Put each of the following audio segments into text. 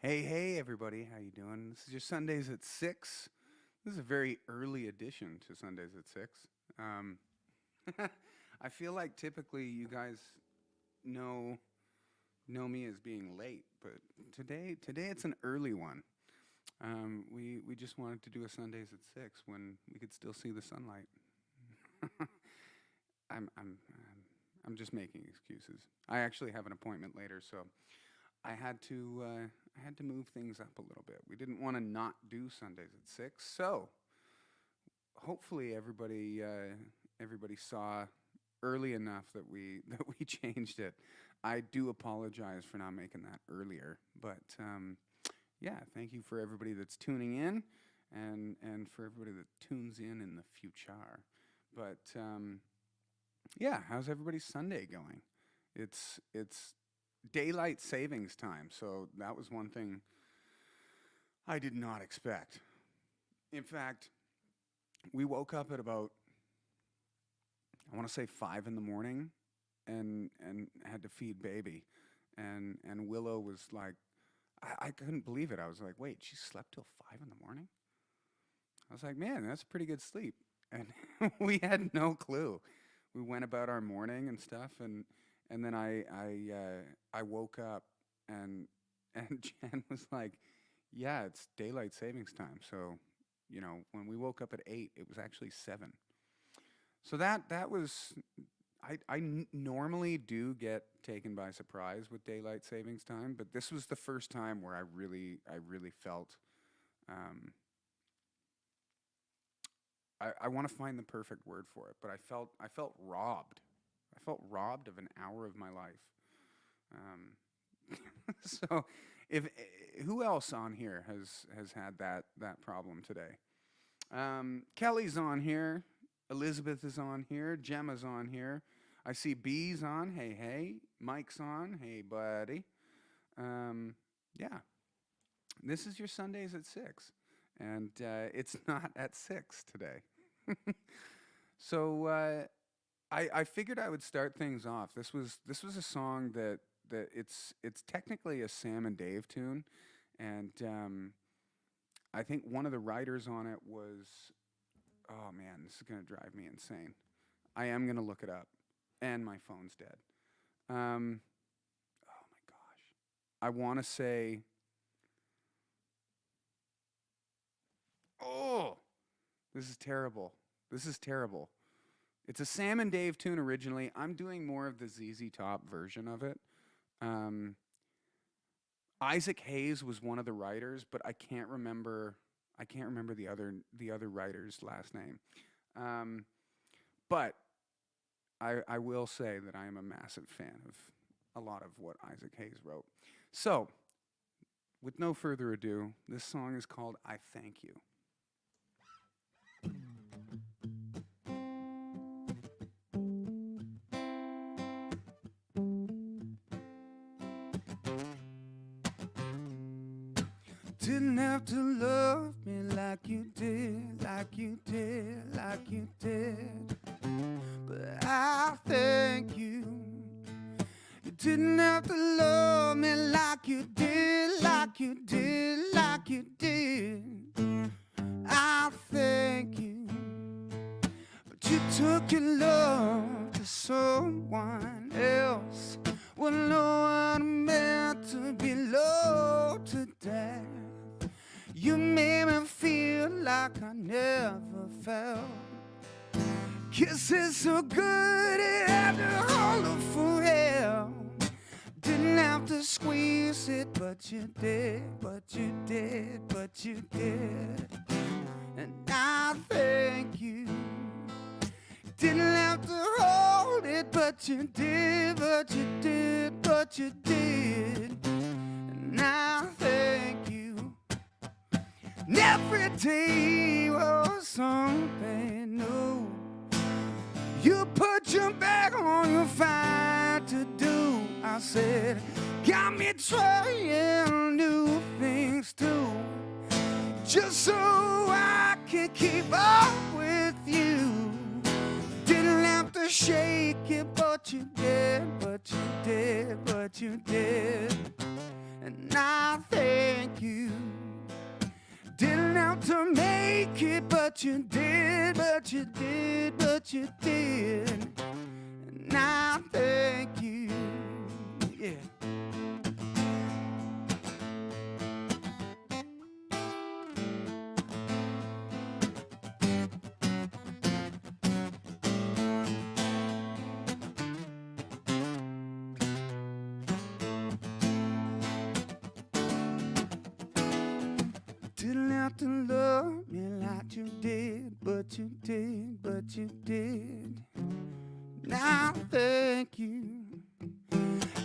Hey, everybody. How you doing? This is your Sundays at 6. This is a very early edition to Sundays at 6. Um, I feel like typically you guys know me as being late, but today it's an early one. We just wanted to do a Sundays at 6 when we could still see the sunlight. I'm I'm I'm just making excuses. I actually have an appointment later, so I had to move things up a little bit. We didn't want to not do Sundays at 6, so hopefully everybody saw early enough that we that we changed it. I do apologize for not making that earlier, but yeah, thank you for everybody that's tuning in, and for everybody that tunes in the future. But yeah, how's everybody's Sunday going? It's daylight savings time, so that was one thing I did not expect. In fact, we woke up at about, I want to say 5 in the morning, and had to feed baby, and Willow was like, I couldn't believe it. I was like, wait, she slept till 5 in the morning? I was like, man, that's pretty good sleep. And we had no clue. We went about our morning and stuff, and then I woke up, and Jen was like, yeah, it's daylight savings time. So, you know, when we woke up at 8, it was actually 7. So that was, normally do get taken by surprise with daylight savings time, but this was the first time where I really felt, I want to find the perfect word for it, but I felt robbed. I felt robbed of an hour of my life. So, if who else on here has had that problem today? Kelly's on here. Elizabeth is on here. Gemma's on here. I see B's on. Hey. Mike's on. Hey, buddy. Yeah. This is your Sundays at 6, and it's not at 6 today. So I figured I would start things off. This was a song that it's technically a Sam and Dave tune, and I think one of the writers on it was, oh man, this is gonna drive me insane. I am gonna look it up, and my phone's dead. Oh my gosh, I want to say, oh, this is terrible. This is terrible. It's a Sam and Dave tune originally. I'm doing more of the ZZ Top version of it. Isaac Hayes was one of the writers, but I can't remember the other writer's last name. But I will say that I am a massive fan of a lot of what Isaac Hayes wrote. So, with no further ado, this song is called I Thank You. Didn't have to love me like you did, like you did, like you did. But I thank you. You didn't have to love me like you did, like you did, like you did. I thank you. But you took your love to someone else. Well, no one meant to be loved to death. You made me feel like I never felt. Kisses so good it had to hollow for hell. Didn't have to squeeze it, but you did, but you did, but you did. And I thank you. Didn't have to hold it, but you did, but you did, but you did. And I thank you. And every day was something new. You put your back on your fight to do. I said, got me trying new things too, just so I could keep up with you. Didn't have to shake it, but you did, but you did, but you did. and I thank you. Didn't have to make it, but you did, but you did, but you did. And I thank you. Yeah. Didn't have to love me like you did, but you did, but you did. Now thank you.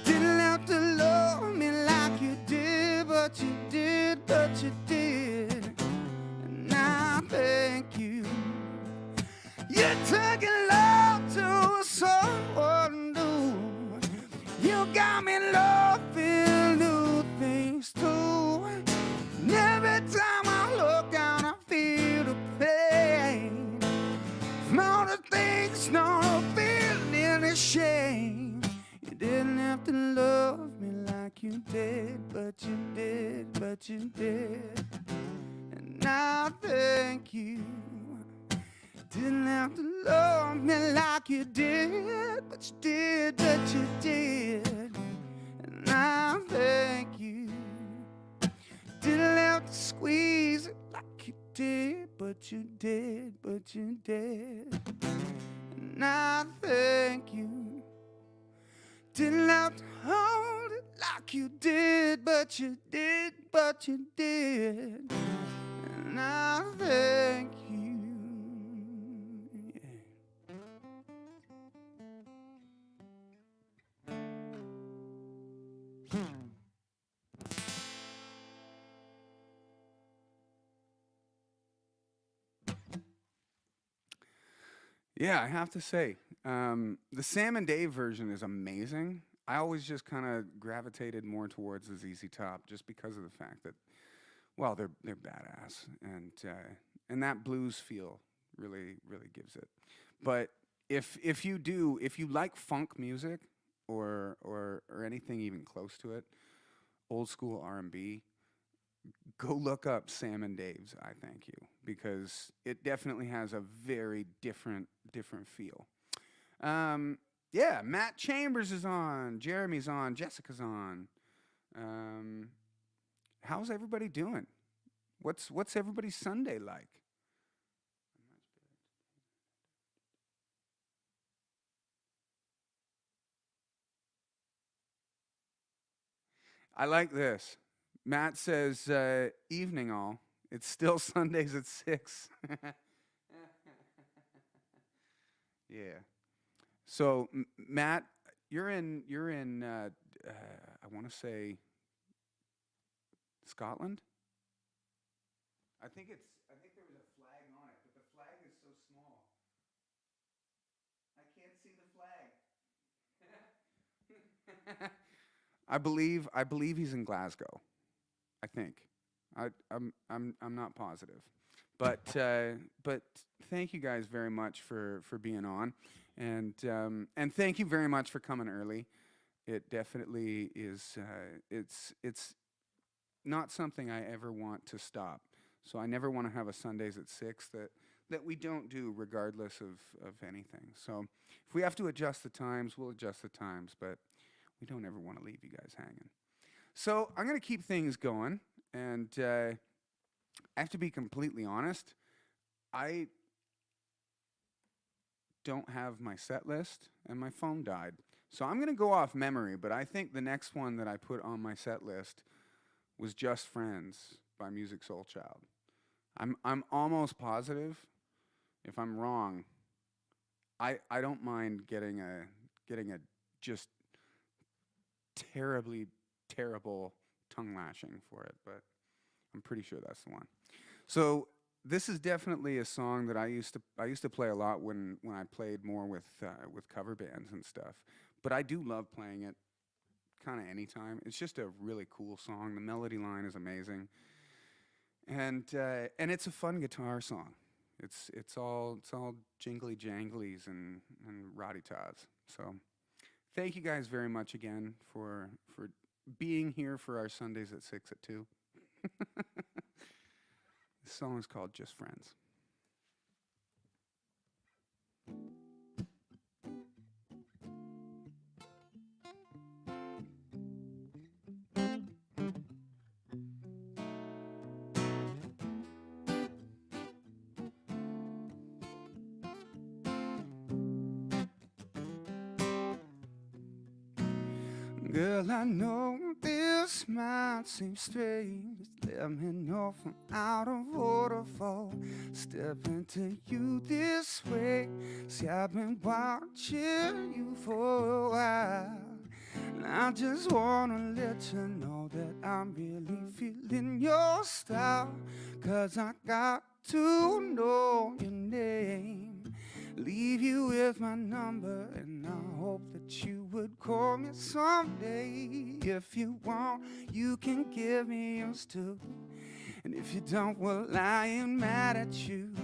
Didn't have to love me like you did, but you did, but you did. Now thank you. You're taking love to someone new. You got me loving new things too. And every time I look down, I feel the pain from all the things no feeling any shame. You didn't have to love me like you did, but you did, but you did. And I thank you. Didn't have to love me like you did, but you did, but you did. And I thank you. Didn't have to squeeze it like you did, but you did, but you did. And I thank you. Didn't have to hold it like you did, but you did, but you did. And I thank you. Yeah, I have to say, the Sam and Dave version is amazing. I always just kind of gravitated more towards the ZZ Top just because of the fact that, well, they're badass, and that blues feel really gives it. But if you like funk music or anything even close to it, old school R&B, go look up Sam and Dave's I Thank You, because it definitely has a very different feel. Yeah, Matt Chambers is on, Jeremy's on, Jessica's on. How's everybody doing? What's everybody's Sunday like? I like this. Matt says, evening all. It's still Sundays at 6. Yeah. So, Matt, you're in I want to say Scotland? I think there was a flag on it, but the flag is so small. I can't see the flag. I believe he's in Glasgow. I think. I'm not positive, but thank you guys very much for being on, and thank you very much for coming early. It definitely is. It's not something I ever want to stop. So I never want to have a Sundays at 6 that we don't do regardless of anything. So if we have to adjust the times, we'll adjust the times, but we don't ever want to leave you guys hanging. So I'm going to keep things going, and I have to be completely honest. I don't have my set list, and my phone died. So I'm going to go off memory, but I think the next one that I put on my set list was Just Friends by MUSIQ SOULCHILD. I'm almost positive. If I'm wrong, I don't mind getting a just terrible tongue lashing for it, but I'm pretty sure that's the one. So this is definitely a song that I used to play a lot when I played more with cover bands and stuff. But I do love playing it kind of anytime. It's just a really cool song. The melody line is amazing, and it's a fun guitar song. It's all jingly janglies and roddy tots. So thank you guys very much again for being here for our Sundays at 6 at 2. This song is called Just Friends. Girl, I know this might seem strange. Let me know from out of waterfall. Step into you this way. See, I've been watching you for a while. And I just wanna let you know that I'm really feeling your style. 'Cause I got to know your name. Leave you with my number, and I hope that you would call me someday. If you want, you can give me yours too. And if you don't, well, I ain't mad at you.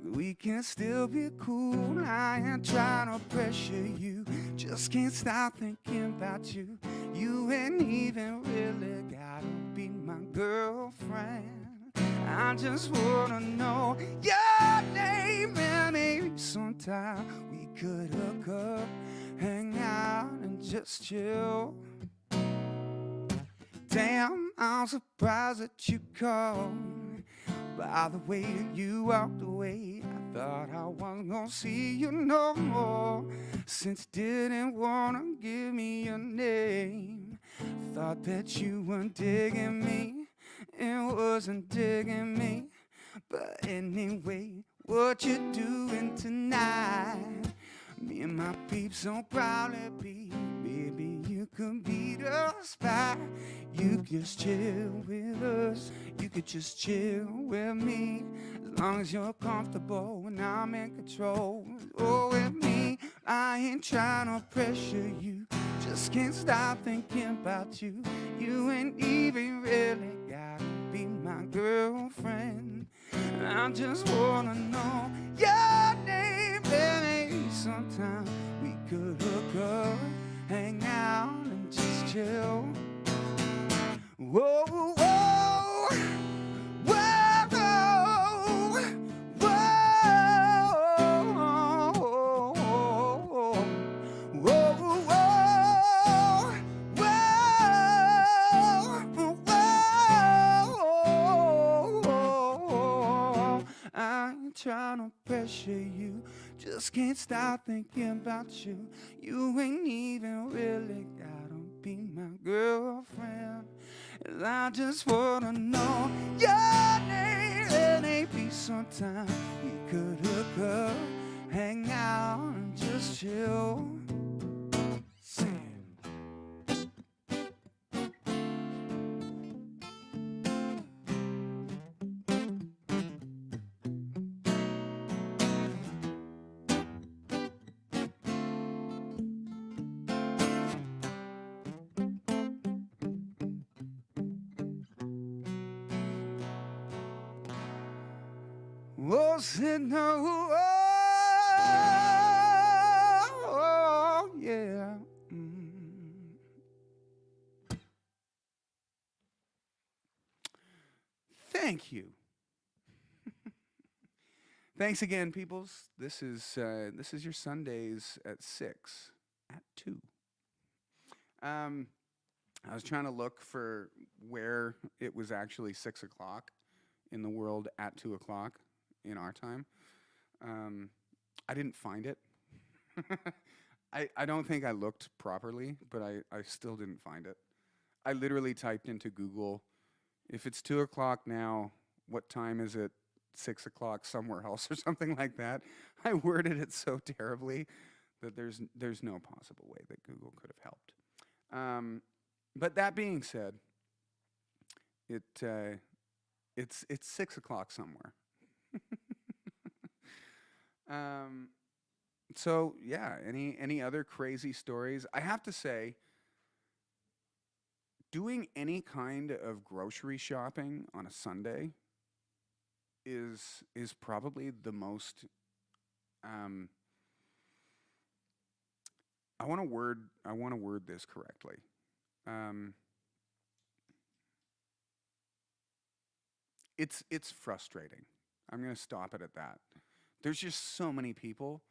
We can still be cool. I ain't trying to pressure you. Just can't stop thinking about you. You ain't even really gotta be my girlfriend. I just wanna know your name, and maybe sometime we could hook up, hang out, and just chill. Damn, I'm surprised that you called. By the way you walked away, I thought I wasn't gonna see you no more. Since you didn't wanna give me your name, thought that you weren't digging me. It wasn't digging me. But anyway, what you doing tonight? Me and my peeps will probably be. Baby, you could be the spot. You could just chill with us. You could just chill with me. As long as you're comfortable and I'm in control. Oh, with me, I ain't trying to pressure you. Just can't stop thinking about you. You ain't even really gotta be my girlfriend. I just wanna know your name, baby. Sometime we could hook up, hang out, and just chill. Whoa, whoa, whoa, whoa, whoa, whoa. I ain't trying to pressure you. Just can't stop thinking about you. You ain't even really gotta be my girlfriend. And I just wanna know your name. And maybe sometime we could hook up, hang out, and just chill. Oh, said no, oh, yeah. Thank you. Thanks again, peoples. This is your Sundays at 6 at 2. I was trying to look for where it was actually 6 o'clock in the world at 2 o'clock in our time. I didn't find it. I don't think I looked properly, but I still didn't find it. I literally typed into Google, if it's 2 o'clock now, what time is it? 6 o'clock somewhere else or something like that. I worded it so terribly that there's no possible way that Google could have helped. But that being said, it's 6 o'clock somewhere. So yeah, any other crazy stories? I have to say, doing any kind of grocery shopping on a Sunday is probably the most I want to word this correctly. Um, it's frustrating. I'm gonna stop it at that. There's just so many people,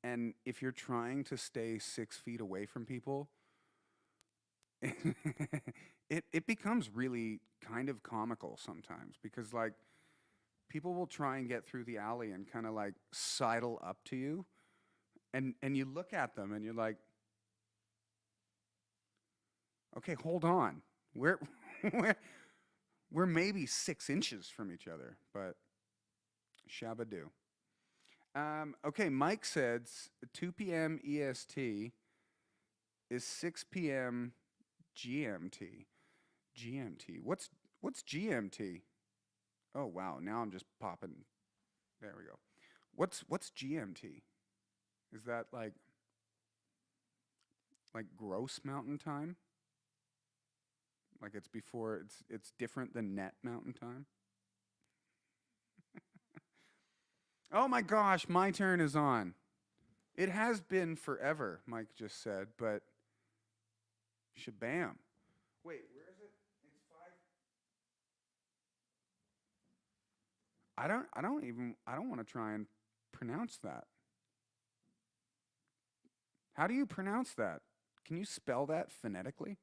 and if you're trying to stay 6 feet away from people, it becomes really kind of comical sometimes because like people will try and get through the alley and kind of like sidle up to you, and you look at them and you're like, okay, hold on, we're we're we're maybe 6 inches from each other, but shabadoo. Okay, Mike said 2 p.m. EST is 6 p.m. GMT. GMT. What's GMT? Oh wow, now I'm just popping. There we go. What's GMT? Is that like gross mountain time? Like it's before it's different than net mountain time? Oh my gosh, my turn is on. It has been forever, Mike just said, but shabam. Wait, where is it? It's 5. I don't want to try and pronounce that. How do you pronounce that? Can you spell that phonetically?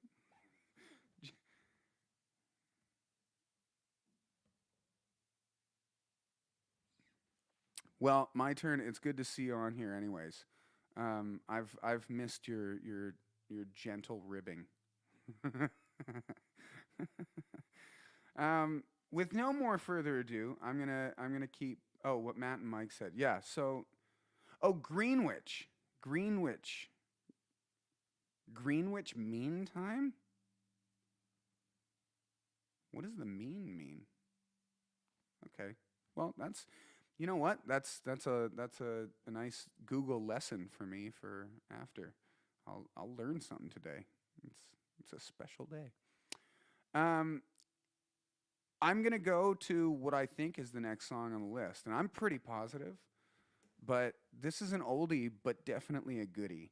Well, my turn. It's good to see you on here, anyways. I've missed your gentle ribbing. With no more further ado, I'm gonna keep. Oh, what Matt and Mike said. Yeah. So, oh, Greenwich, Greenwich Mean Time. What does the mean? Okay. Well, that's you know what? That's a nice Google lesson for me for after. I'll learn something today. It's it's a special day. Um, I'm gonna go to what I think is the next song on the list, and I'm pretty positive, but this is an oldie, but definitely a goodie.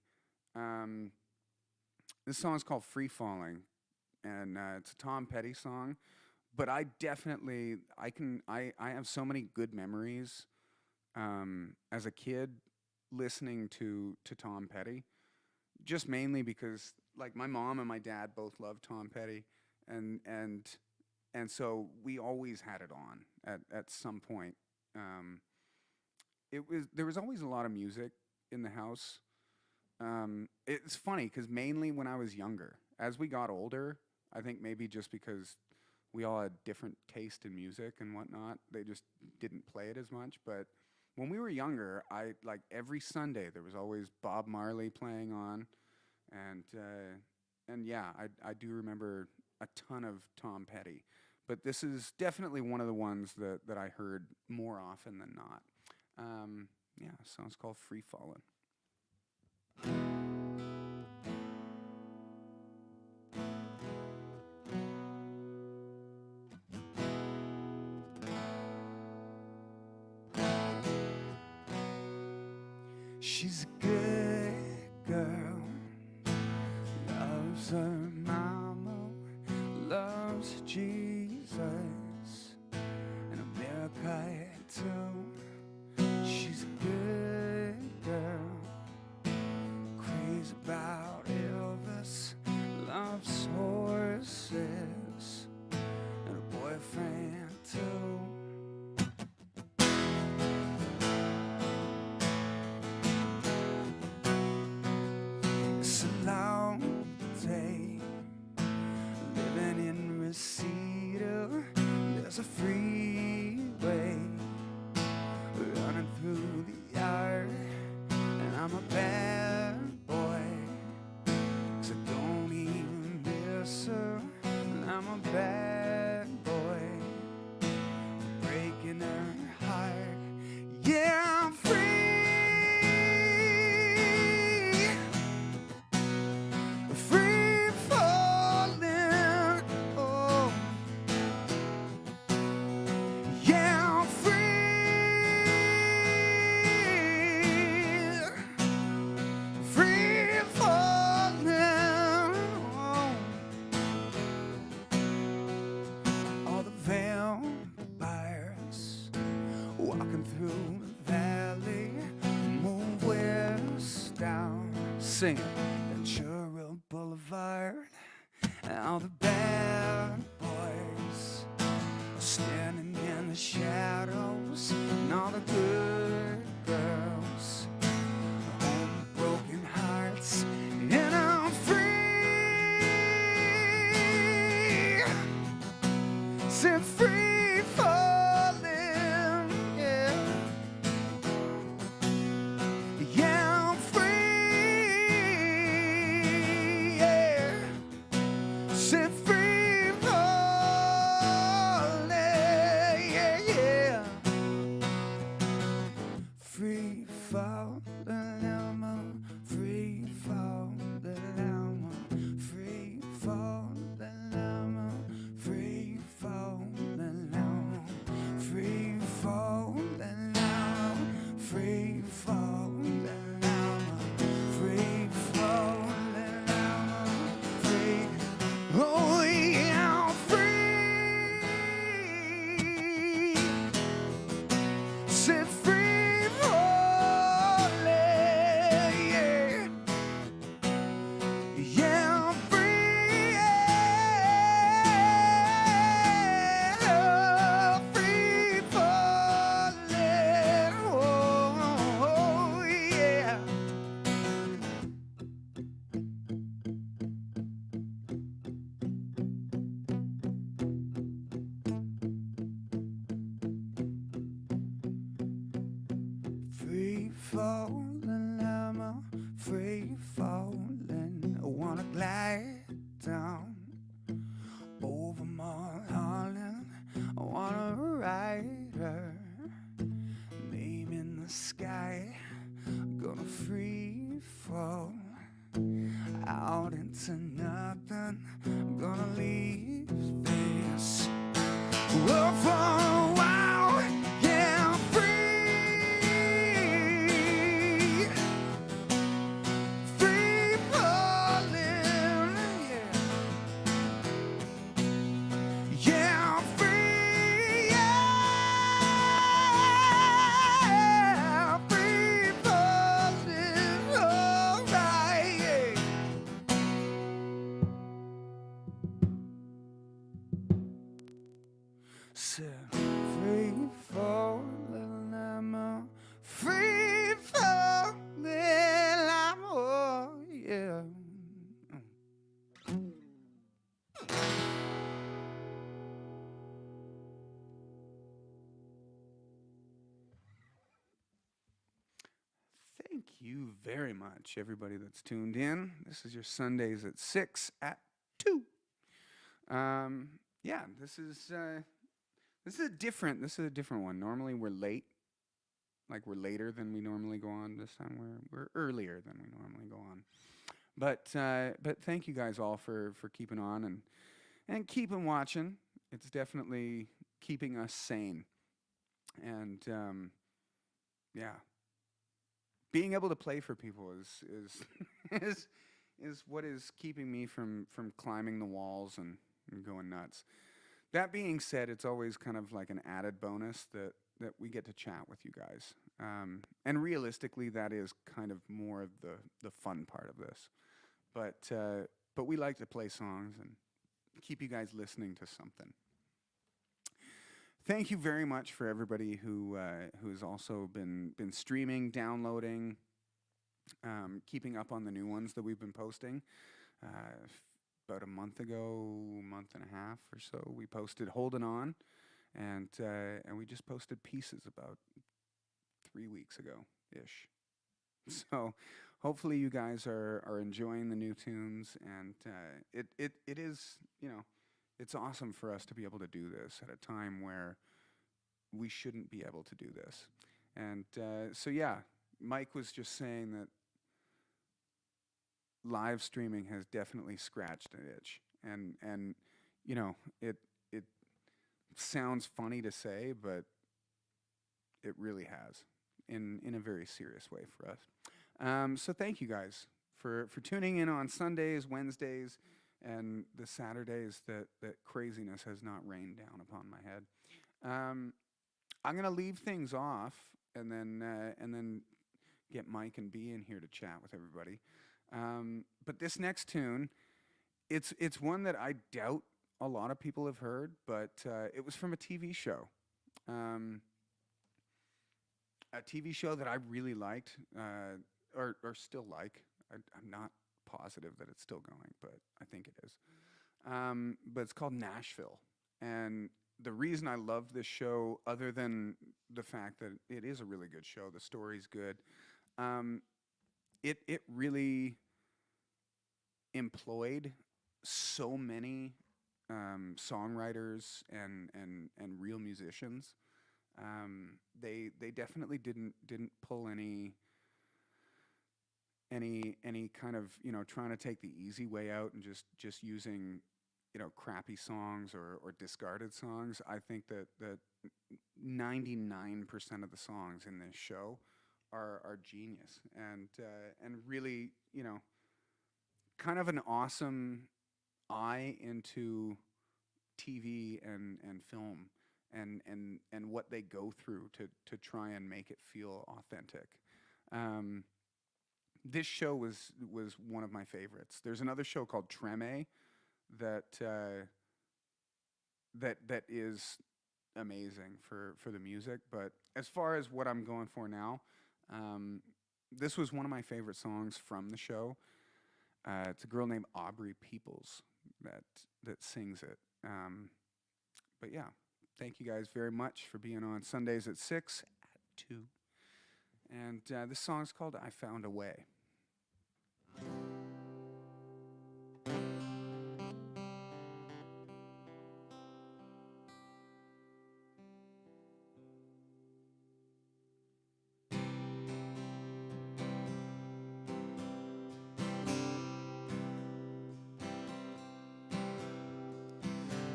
Um, this song is called "Free Falling," and it's a Tom Petty song. But I definitely I have so many good memories as a kid listening to Tom Petty, just mainly because like my mom and my dad both loved Tom Petty, and and and so we always had it on at some point. Um, it was there was always a lot of music in the house. It's funny because mainly when I was younger, as we got older, I think maybe just because we all had different taste in music and whatnot, they just didn't play it as much. But when we were younger, I like every Sunday there was always Bob Marley playing on, and yeah, I do remember a ton of Tom Petty, but this is definitely one of the ones that I heard more often than not. Yeah, the song's called "Free Fallin'." She's a good girl, loves her mama, loves Jesus, and America too. She's a good girl, crazy about Elvis, loves horses, and a boyfriend too. It's a long day living in Reseda. There's a freeway running through the yard, and I'm a bad boy, 'cause I don't even miss her. And I'm a bad boy, breaking her heart. Yeah, I'm free. Free falling, oh, through the valley, move west down, sing it. Ventura Boulevard, and all the bad boys are standing in the shadows, and all the good girls are home with broken hearts, and I'm free, set free falling, yeah. Yeah, I'm free, yeah. Set free falling, yeah, yeah. Free falling, I'm free falling, I'm free falling, I'm free falling, I'm free falling, I'm free falling, I'm free falling, I'm free. Oh yeah, I'm free. Set free falling, yeah. Yeah, I'm free, yeah. Free falling, oh yeah. Free falling, I'm a free falling. I wanna glide down over Mulholland. I wanna ride her name in the sky. I'm gonna free fall out into nothing. I'm gonna leave this world for a while. Yeah, I'm free. Free falling, yeah. Yeah, I'm free, yeah. Free falling, alright, yeah. Set free falling, I'm a free falling, I'm oh yeah. Thank you very much, everybody that's tuned in. This is your Sundays at 6 at 2. Yeah, this is a different one. Normally we're late, like we're later than we normally go on. This time we're earlier than we normally go on. But thank you guys all for keeping on and keeping watching. It's definitely keeping us sane, and yeah, being able to play for people is is what is keeping me from climbing the walls and going nuts. That being said, it's always kind of like an added bonus that we get to chat with you guys. And realistically, that is kind of more of the fun part of this. But we like to play songs and keep you guys listening to something. Thank you very much for everybody who's also been streaming, downloading, keeping up on the new ones that we've been posting. About a month and a half or so, we posted "Holding On," and we just posted "Pieces" about 3 weeks ago ish. So hopefully you guys are enjoying the new tunes, and it is, you know, it's awesome for us to be able to do this at a time where we shouldn't be able to do this. And so yeah, Mike was just saying that live streaming has definitely scratched an itch, and you know, it sounds funny to say, but it really has in a very serious way for us. So thank you guys for tuning in on Sundays, Wednesdays, and the Saturdays that craziness has not rained down upon my head. I'm gonna leave things off and then get Mike and B in here to chat with everybody. But this next tune, it's one that I doubt a lot of people have heard, but it was from a TV show. Um, a TV show that I really liked, or still like. I'm not positive that it's still going, but I think it is. But it's called Nashville, and the reason I love this show, other than the fact that it is a really good show, the story's good. Um, it really employed so many songwriters and real musicians. They definitely didn't pull any kind of, trying to take the easy way out and just using, crappy songs or discarded songs. I think that 99% of the songs in this show are genius and really, kind of an awesome eye into TV and film and what they go through to try and make it feel authentic. Um, this show was one of my favorites. There's another show called Treme that that is amazing for the music. But as far as what I'm going for now, um, this was one of my favorite songs from the show. It's a girl named Aubrey Peoples that sings it. But yeah, thank you guys very much for being on Sundays at 6 at 2. And this song's called I Found a Way.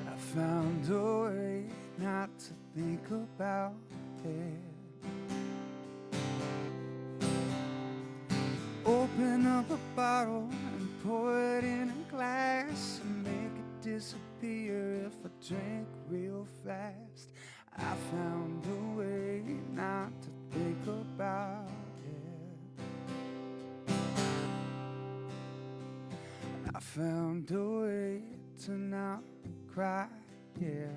I found a way not to think about it. Open up a bottle and pour it in a glass and make it disappear if I drink real fast. I found a way not to think about it. I found a way to not cry, yeah.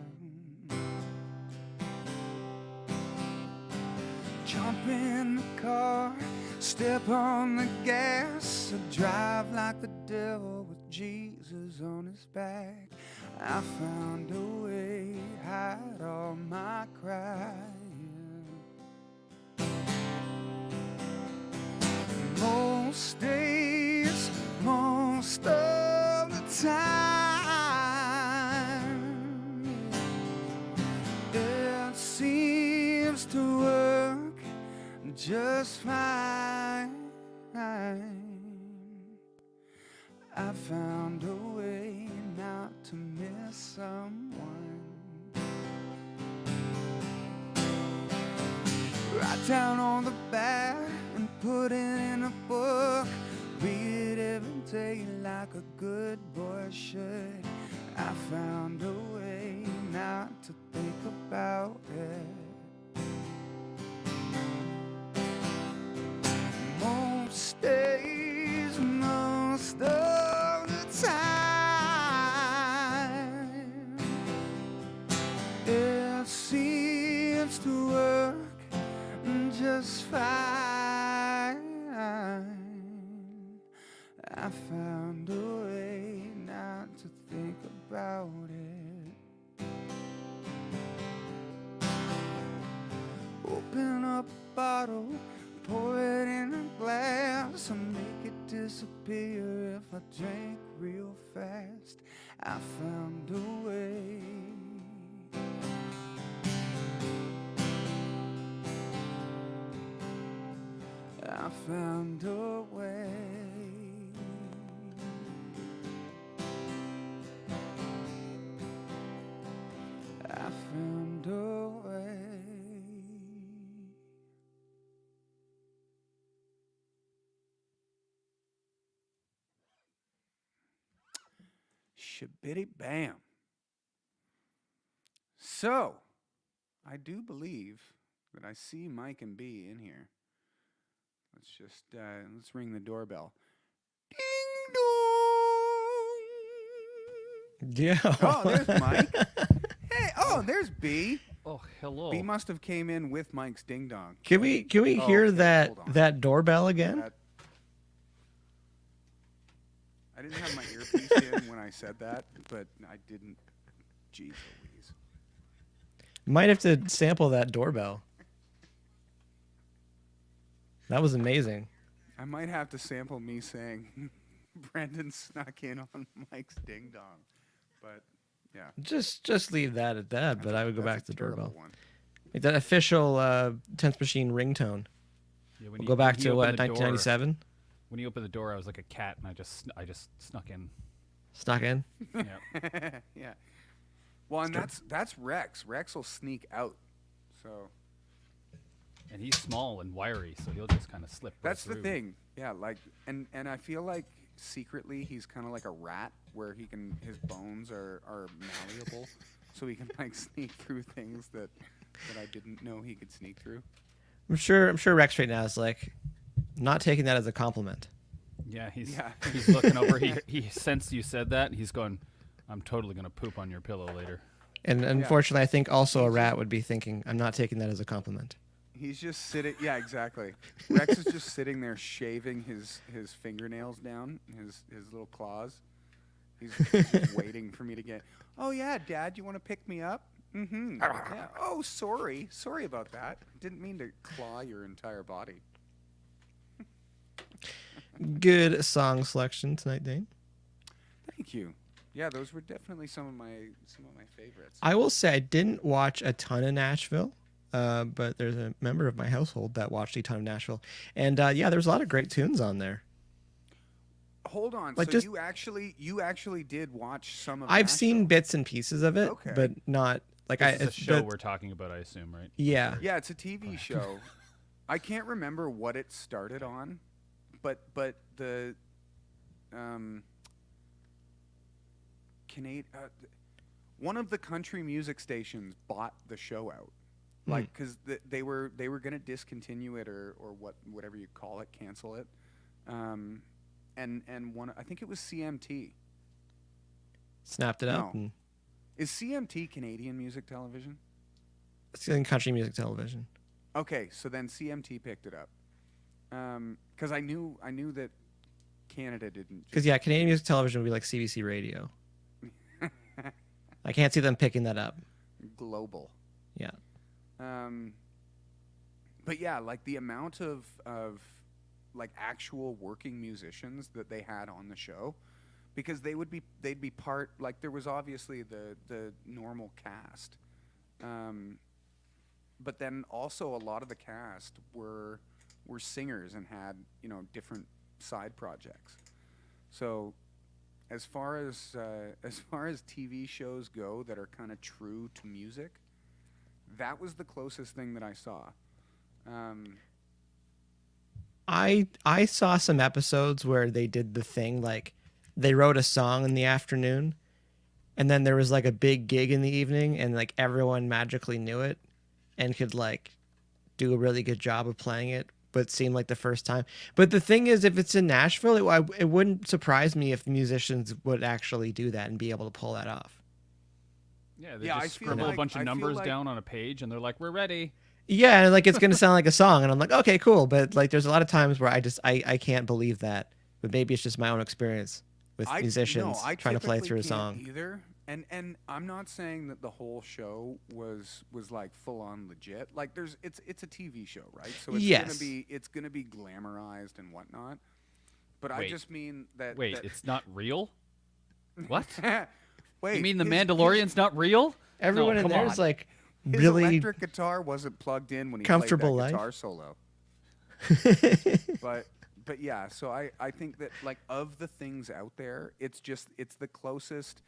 Jump in the car, step on the gas, I drive like the devil with Jesus on his back. I found a way to hide all my crying. Most days, most of the time, it seems to work just fine. I found a way not to miss someone. Write down on the back and put it in a book. Read it every day like a good boy should. I found a way not to think about it. Most days, most of the time, it seems to work just fine. I found a way not to think about it. Open up a bottle, pour it in a glass and make it disappear if I drink real fast. I found a way. I found a way. I found a way. Shabitty bam. So, I do believe that I see Mike and B in here. Let's ring the doorbell. Ding dong. Yeah. Oh, there's Mike. Hey, there's B. Oh, hello. B must have came in with Mike's ding dong. Can we hear okay, that doorbell again? I didn't have my earpiece in when I said that, but I didn't. Jeez Louise. Might have to sample that doorbell. That was amazing. I might have to sample me saying Brandon snuck in on Mike's ding dong. But yeah. Just leave that at that, but I would go back to the doorbell. One. Like that official 10th Machine ringtone. Yeah, We'll go back to what, 1997? When you opened the door, I was like a cat, and I just snuck in. Snuck in? Yeah. Yeah. Well, and that's Rex. Rex will sneak out. So. And he's small and wiry, so he'll just kind of slip. That's right the through. thing. Yeah, like, and I feel like secretly he's kind of like a rat, where his bones are malleable, so he can like sneak through things that I didn't know he could sneak through. I'm sure Rex right now is like not taking that as a compliment. Yeah, he's looking over. He sensed you said that. He's going, I'm totally gonna poop on your pillow later. And unfortunately, I think also a rat would be thinking, I'm not taking that as a compliment. He's just sitting. Yeah, exactly. Rex is just sitting there shaving his fingernails down, his little claws. He's just waiting for me to get. Oh yeah, Dad, you want to pick me up? Mm-hmm. Yeah. Oh, sorry about that. Didn't mean to claw your entire body. Good song selection tonight, Dane. Thank you. Yeah, those were definitely some of my favorites. I will say I didn't watch a ton of Nashville. But there's a member of my household that watched a ton of Nashville, and there's a lot of great tunes on there. Hold on, like so you actually did watch some of. I've Nashville. seen bits and pieces of it, okay. but not like This is a show we're talking about, I assume, right? Yeah, yeah, it's a TV show. I can't remember what it started on, but the one of the country music stations bought the show out. Like, because they were going to discontinue it or whatever you call it, cancel it, and one, I think it was CMT. Snapped it up. No. Is CMT Canadian Music Television? It's in country music television. Okay, so then CMT picked it up, because I knew that Canada didn't. Because Canadian music television would be like CBC Radio. I can't see them picking that up. Global. Yeah. But yeah, like the amount of like actual working musicians that they had on the show, because they'd be part, like there was obviously the normal cast, but then also a lot of the cast were singers and had different side projects. So as far as TV shows go that are kind of true to music, that was the closest thing that I saw. I saw some episodes where they did the thing like they wrote a song in the afternoon, and then there was like a big gig in the evening, and like everyone magically knew it and could like do a really good job of playing it, but it seemed like the first time. But the thing is, if it's in Nashville, it wouldn't surprise me if musicians would actually do that and be able to pull that off. Yeah, they just scribble a bunch of numbers down on a page, and they're like, "We're ready." Yeah, and like it's gonna sound like a song, and I'm like, okay, cool. But like, there's a lot of times where I can't believe that. But maybe it's just my own experience with musicians trying to play through a song. Either, and I'm not saying that the whole show was like full on legit. Like it's a TV show, right? So it's gonna be glamorized and whatnot. But I just mean that. Wait, it's not real? What? Wait, you mean the Mandalorian's not real? Everyone in there is like his really electric guitar wasn't plugged in when he comfortable played that life. guitar solo. But yeah, so I think that like of the things out there, it's the closest.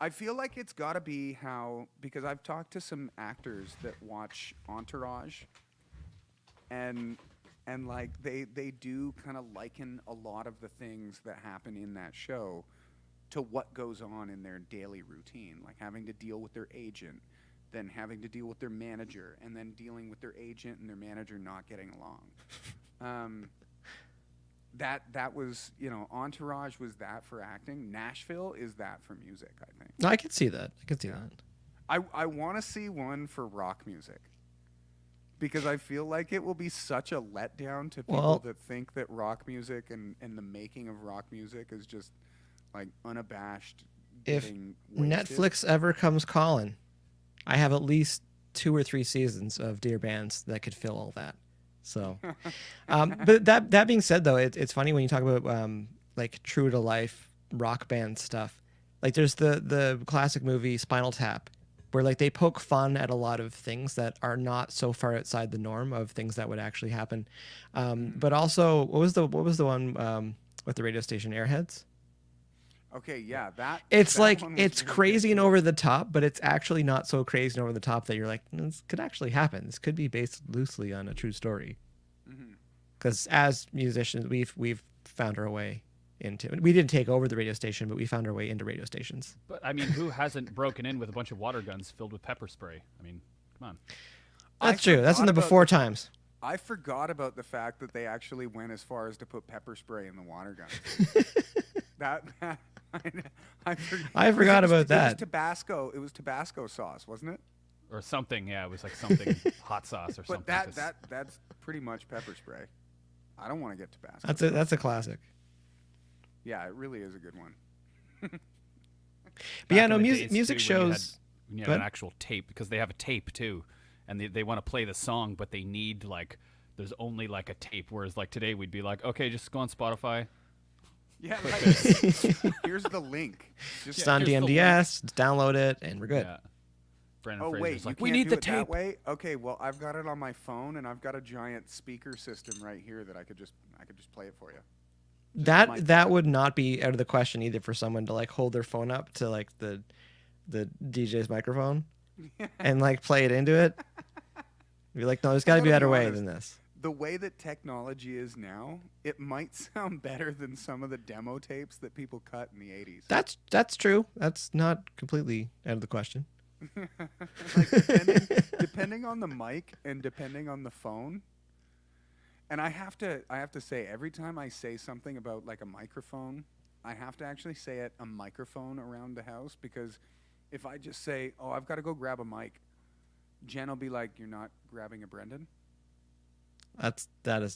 I feel like it's got to be how, because I've talked to some actors that watch Entourage, and like they do kind of liken a lot of the things that happen in that show to what goes on in their daily routine, like having to deal with their agent, then having to deal with their manager, and then dealing with their agent and their manager not getting along. That was, Entourage was that for acting. Nashville is that for music, I think. No, I can see that. I want to see one for rock music, because I feel like it will be such a letdown to people that think that rock music and the making of rock music is just like unabashed. If wasted. Netflix ever comes calling, I have at least 2 or 3 seasons of Dear Bands that could fill all that. So, but that being said, though, it's funny when you talk about like true to life rock band stuff. Like there's the classic movie Spinal Tap, where like they poke fun at a lot of things that are not so far outside the norm of things that would actually happen. But also, what was the one with the radio station Airheads? Okay, yeah, it's that like one was it's really crazy good, and too. over the top, but it's actually not so crazy and over the top that you're like, this could actually happen. This could be based loosely on a true story. Because as musicians, we've found our way into it. We didn't take over the radio station, but we found our way into radio stations. But I mean, who hasn't broken in with a bunch of water guns filled with pepper spray? I mean, come on. That's true. That's in the before times. I forgot about the fact that they actually went as far as to put pepper spray in the water guns. I forgot about that. It was Tabasco sauce, wasn't it? Or something, yeah. It was like something hot sauce or something. But that's pretty much pepper spray. I don't want to get Tabasco. That's a classic. Yeah, it really is a good one. But yeah, no, in the music days, too, shows. when you had an actual tape, because they have a tape too, and they want to play the song, but they need like there's only like a tape. Whereas like today we'd be like, okay, just go on Spotify. Yeah, here's the link. Just on DMDS, download it, and we're good. Yeah. Brandon Oh Fraser's wait, like, you we can't need do the it that tape. way? Okay, well I've got it on my phone, and I've got a giant speaker system right here that I could just play it for you. That would not be out of the question either for someone to like hold their phone up to like the DJ's microphone and like play it into it. Be like, no, there's got to be a better way than this. The way that technology is now, it might sound better than some of the demo tapes that people cut in the 80s. That's true. That's not completely out of the question. Like depending on the mic and depending on the phone. And I have to say, every time I say something about like a microphone, I have to actually say it a microphone around the house, because if I just say, oh, I've got to go grab a mic, Jen will be like, you're not grabbing a Brendan? That's a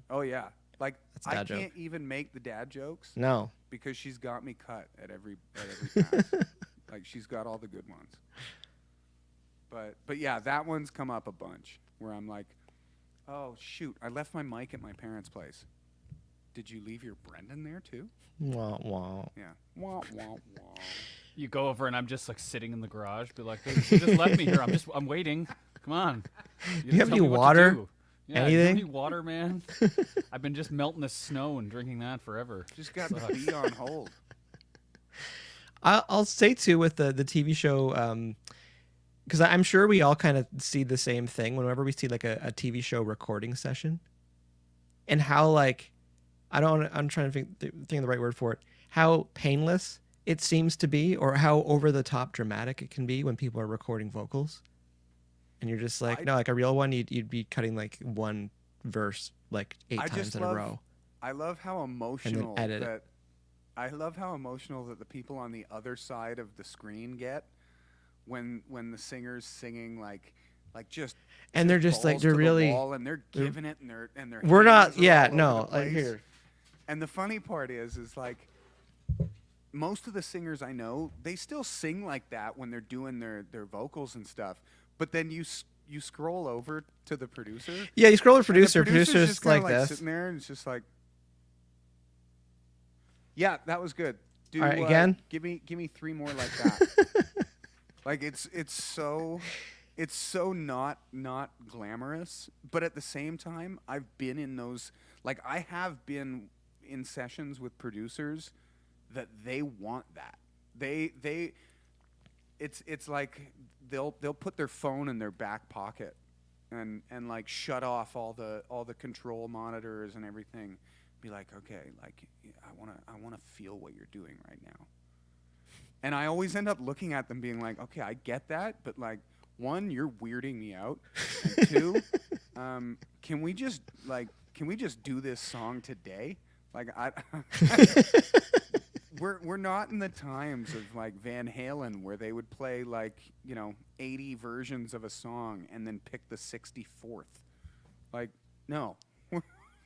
Oh yeah. Like That's a dad I joke. can't even make the dad jokes no. because she's got me cut at every pass. Like she's got all the good ones. But yeah, that one's come up a bunch where I'm like, oh shoot, I left my mic at my parents' place. Did you leave your Brendan there too? Wah, wah. Yeah. Wah, wah, wah. You go over and I'm just like sitting in the garage, be like, hey, you just left me here. I'm waiting. Come on. Do you have tell any me what to water? do. Yeah, do you have Anything? any water, man? I've been just melting the snow and drinking that forever. Just got to be on hold. I'll say too with the TV show, because I'm sure we all kind of see the same thing whenever we see like a TV show recording session, and how like I'm trying to think of the right word for it. How painless it seems to be, or how over the top dramatic it can be when people are recording vocals, and you're just like, no, like a real one, you'd be cutting like one verse like 8 times in a row. I love how emotional edit it. I love how emotional that the people on the other side of the screen get when the singer's singing like just And they're just like balls they're to the really wall, and they're giving it, and their we're hands not are yeah all over no the like place. here. And the funny part is like most of the singers I know, they still sing like that when they're doing their vocals and stuff. But then you scroll over to the producer. Yeah, you scroll to and the producer's just kinda like this. sitting there, and it's just like, yeah, that was good. Do, All right, again? Give me 3 more like that. Like it's so not glamorous, but at the same time, I've been in those. Like I have been in sessions with producers that they want that. It's like they'll put their phone in their back pocket and like shut off all the control monitors and everything. Be like, okay, like I wanna feel what you're doing right now. And I always end up looking at them being like, okay, I get that, but like, one, you're weirding me out, and two, can we just do this song today? Like we're not in the times of like Van Halen where they would play like 80 versions of a song and then pick the 64th. Like no.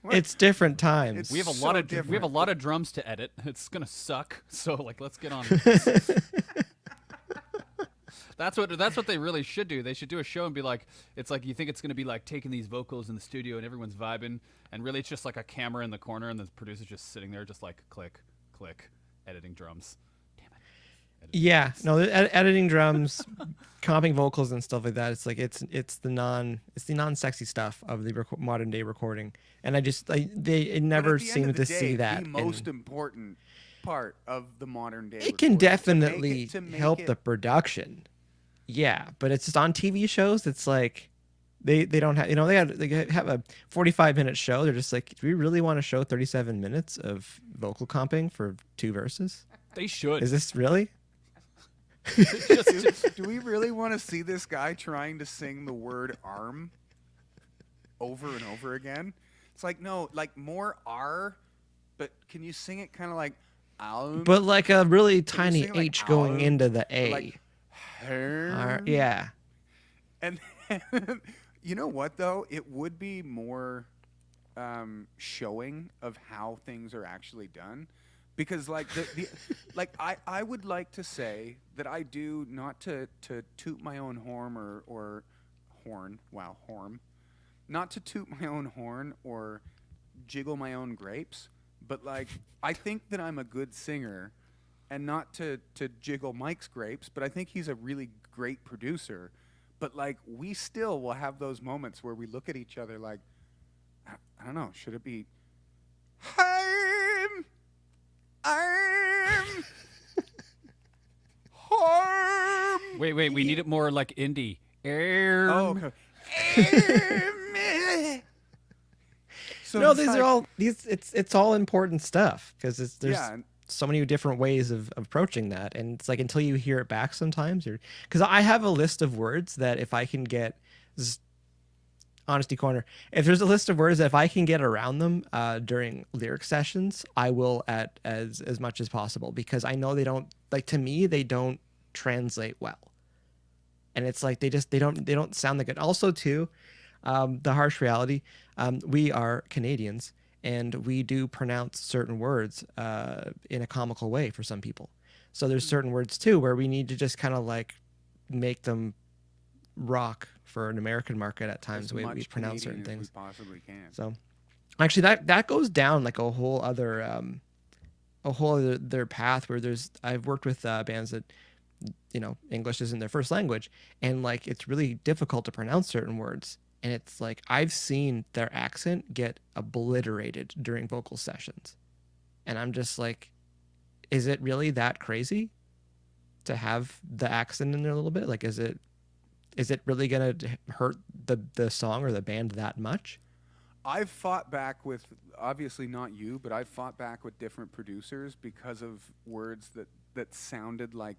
It's different times. It's We have a so lot of different. we have a lot of drums to edit. It's gonna suck. So like, let's get on it. That's what they really should do. They should do a show and be like, it's like you think it's gonna be like taking these vocals in the studio and everyone's vibing, and really it's just like a camera in the corner and the producer's just sitting there, just like click, click, editing drums. Damn it. Editing Yeah, drums. no, editing drums, comping vocals and stuff like that. It's like it's the non-sexy stuff of the modern day recording, and it But never at the end seem of the to day, see that. the most important part of the modern day. It can recording, definitely to make help it- the production. Yeah, but it's just on TV shows. It's like they don't have they have a 45-minute show. They're just like, do we really want to show 37 minutes of vocal comping for 2 verses? They should. Is this really? Do we really want to see this guy trying to sing the word arm over and over again? It's like, no, like more R, but can you sing it kind of like alm? But like a really tiny sing it like H going alm, into the or A. like herm? Yeah. And you know what though? It would be more showing of how things are actually done. Because like like I would like to say that I do, not to toot my own horn or horn, wow, horn. Not to toot my own horn or jiggle my own grapes, but like I think that I'm a good singer, and not to jiggle Mike's grapes, but I think he's a really great producer. But like we still will have those moments where we look at each other like, I don't know, should it be arm harm? Wait, we need it more like indie. Oh, okay. So No, it's these like- are all these. It's all important stuff because there's Yeah, and- so many different ways of approaching that, and it's like until you hear it back, sometimes you're because I have a list of words that if I can get, this is honesty corner. If there's a list of words that if I can get around them during lyric sessions, I will at as much as possible because I know they don't like to me they don't translate well, and it's like they don't sound that good. Also, too, the harsh reality, we are Canadians and we do pronounce certain words in a comical way for some people. So there's certain words too where we need to just kind of like make them rock for an American market at times, as the way we much pronounce Canadian certain as things. we possibly can. So actually that goes down like a whole other their path where I've worked with bands that English isn't their first language, and like it's really difficult to pronounce certain words, and it's like I've seen their accent get obliterated during vocal sessions, and I'm just like, is it really that crazy to have the accent in there a little bit? Like, is it really gonna hurt the song or the band that much? I've fought back with, obviously not you, but I've fought back with different producers because of words that sounded like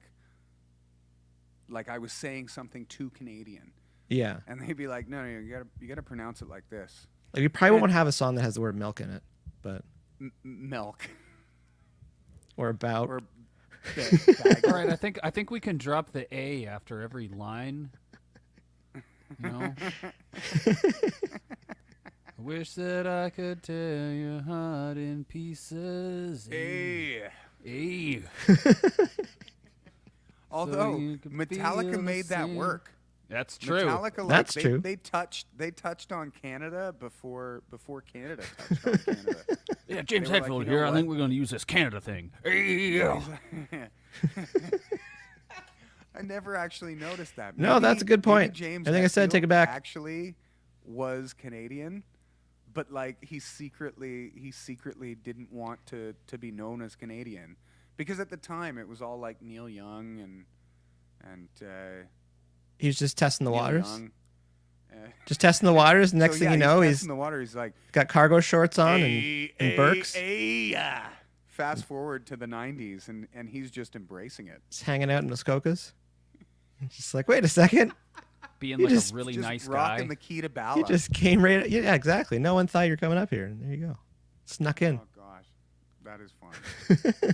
I was saying something too Canadian, Yeah, and they'd be like, no, you gotta pronounce it like this. like we probably won't have a song that has the word milk in it, but Milk or about. or All right, I think we can drop the A after every line. You know? I wish that I could tear your heart in pieces. Hey. A. Although you could feel Metallica the made that same. work. That's true. Metallica, like, That's they, true. They touched on Canada before Canada touched on Canada. Yeah, James They were like, Hetfield "You know here. I what?" think we're going to use this Canada thing. Yeah. I never actually noticed that. No, that's a good maybe point. James Everything I said, take it Hetfield back. Actually, was Canadian, but like he secretly didn't want to be known as Canadian because at the time it was all like Neil Young and He's just testing the Neil waters. Young. Just testing the waters. Next So, thing yeah, you know, testing he's the water. He's like, got cargo shorts on and Birks. Fast forward to the 90s, and he's just embracing it. He's hanging out in Muskokas. Just like, wait a second. being You like just- a really Just nice rocking guy. the key to You Bala. just came right. Yeah, exactly. No one thought you were coming up here. And there you go. Snuck in. Oh gosh, that is fun.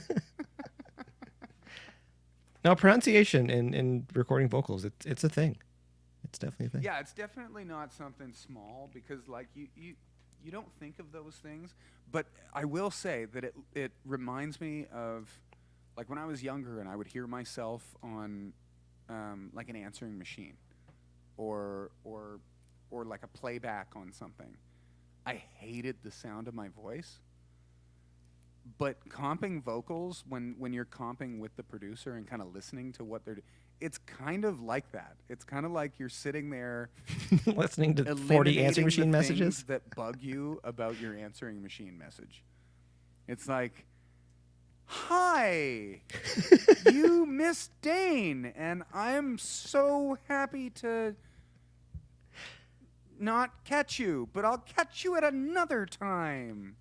No, pronunciation in recording vocals, it's a thing. It's definitely a thing. Yeah, it's definitely not something small because like you don't think of those things. But I will say that it reminds me of like when I was younger and I would hear myself on like an answering machine or like a playback on something. I hated the sound of my voice. But comping vocals, when you're comping with the producer and kind of listening to what they're doing, it's kind of like that. It's kind of like you're sitting there Listening to 40 eliminating answering machine the messages. things that bug you about your answering machine message. It's like, hi, you Miss Dane, and I'm so happy to not catch you, but I'll catch you at another time.